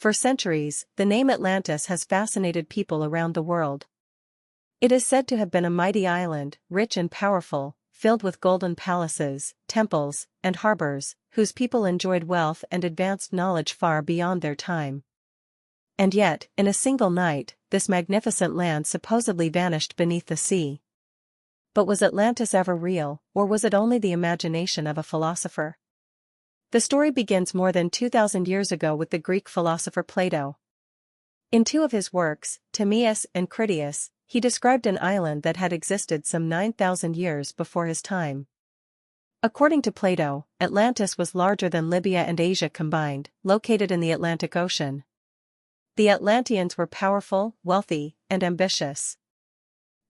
For centuries, the name Atlantis has fascinated people around the world. It is said to have been a mighty island, rich and powerful, filled with golden palaces, temples, and harbors, whose people enjoyed wealth and advanced knowledge far beyond their time. And yet, in a single night, this magnificent land supposedly vanished beneath the sea. But was Atlantis ever real, or was it only the imagination of a philosopher? The story begins more than 2,000 years ago with the Greek philosopher Plato. In two of his works, Timaeus and Critias, he described an island that had existed some 9,000 years before his time. According to Plato, Atlantis was larger than Libya and Asia combined, located in the Atlantic Ocean. The Atlanteans were powerful, wealthy, and ambitious.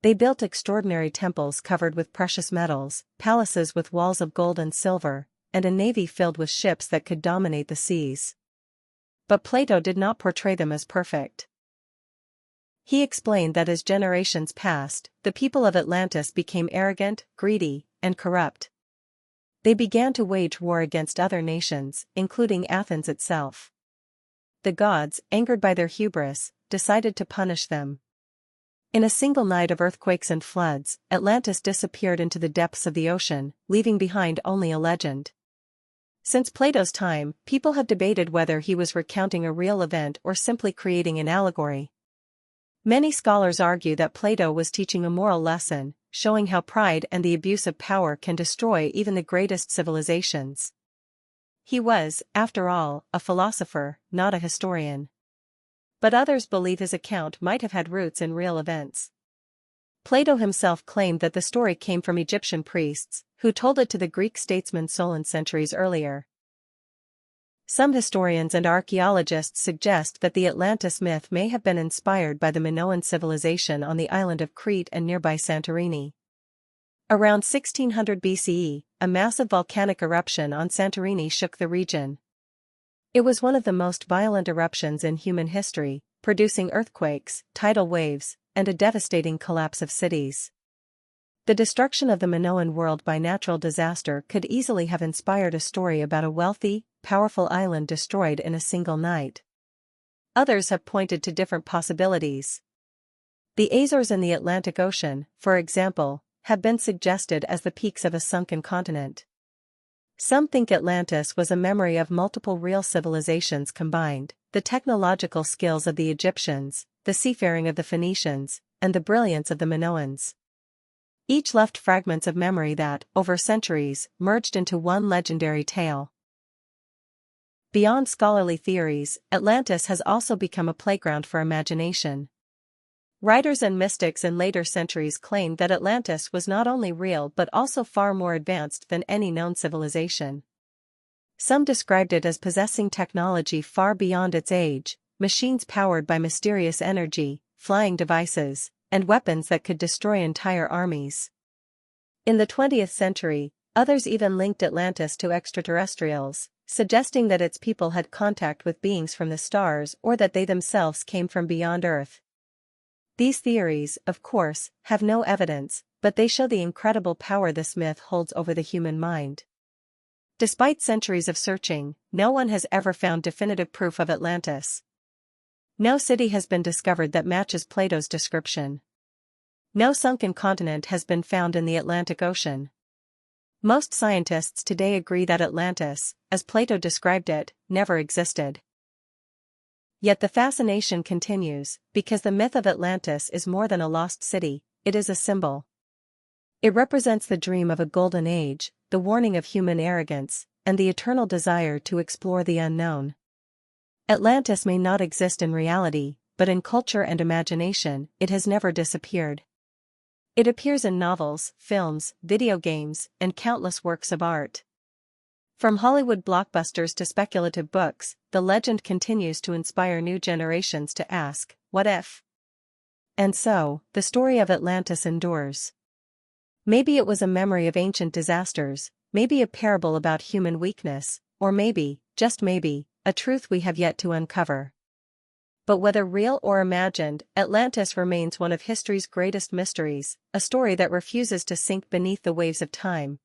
They built extraordinary temples covered with precious metals, palaces with walls of gold and silver, and a navy filled with ships that could dominate the seas. But Plato did not portray them as perfect. He explained that as generations passed, the people of Atlantis became arrogant, greedy, and corrupt. They began to wage war against other nations, including Athens itself. The gods, angered by their hubris, decided to punish them. In a single night of earthquakes and floods, Atlantis disappeared into the depths of the ocean, leaving behind only a legend. Since Plato's time, people have debated whether he was recounting a real event or simply creating an allegory. Many scholars argue that Plato was teaching a moral lesson, showing how pride and the abuse of power can destroy even the greatest civilizations. He was, after all, a philosopher, not a historian. But others believe his account might have had roots in real events. Plato himself claimed that the story came from Egyptian priests, who told it to the Greek statesman Solon centuries earlier. Some historians and archaeologists suggest that the Atlantis myth may have been inspired by the Minoan civilization on the island of Crete and nearby Santorini. Around 1600 BCE, a massive volcanic eruption on Santorini shook the region. It was one of the most violent eruptions in human history, producing earthquakes, tidal waves, and a devastating collapse of cities. The destruction of the Minoan world by natural disaster could easily have inspired a story about a wealthy, powerful island destroyed in a single night. Others have pointed to different possibilities. The Azores in the Atlantic Ocean, for example, have been suggested as the peaks of a sunken continent. Some think Atlantis was a memory of multiple real civilizations combined, the technological skills of the Egyptians, the seafaring of the Phoenicians, and the brilliance of the Minoans. Each left fragments of memory that, over centuries, merged into one legendary tale. Beyond scholarly theories, Atlantis has also become a playground for imagination. Writers and mystics in later centuries claimed that Atlantis was not only real but also far more advanced than any known civilization. Some described it as possessing technology far beyond its age, machines powered by mysterious energy, flying devices, and weapons that could destroy entire armies. In the 20th century, others even linked Atlantis to extraterrestrials, suggesting that its people had contact with beings from the stars or that they themselves came from beyond Earth. These theories, of course, have no evidence, but they show the incredible power this myth holds over the human mind. Despite centuries of searching, no one has ever found definitive proof of Atlantis. No city has been discovered that matches Plato's description. No sunken continent has been found in the Atlantic Ocean. Most scientists today agree that Atlantis, as Plato described it, never existed. Yet the fascination continues, because the myth of Atlantis is more than a lost city, it is a symbol. It represents the dream of a golden age, the warning of human arrogance, and the eternal desire to explore the unknown. Atlantis may not exist in reality, but in culture and imagination, it has never disappeared. It appears in novels, films, video games, and countless works of art. From Hollywood blockbusters to speculative books, the legend continues to inspire new generations to ask, what if? And so, the story of Atlantis endures. Maybe it was a memory of ancient disasters, maybe a parable about human weakness, or maybe, just maybe, a truth we have yet to uncover. But whether real or imagined, Atlantis remains one of history's greatest mysteries, a story that refuses to sink beneath the waves of time,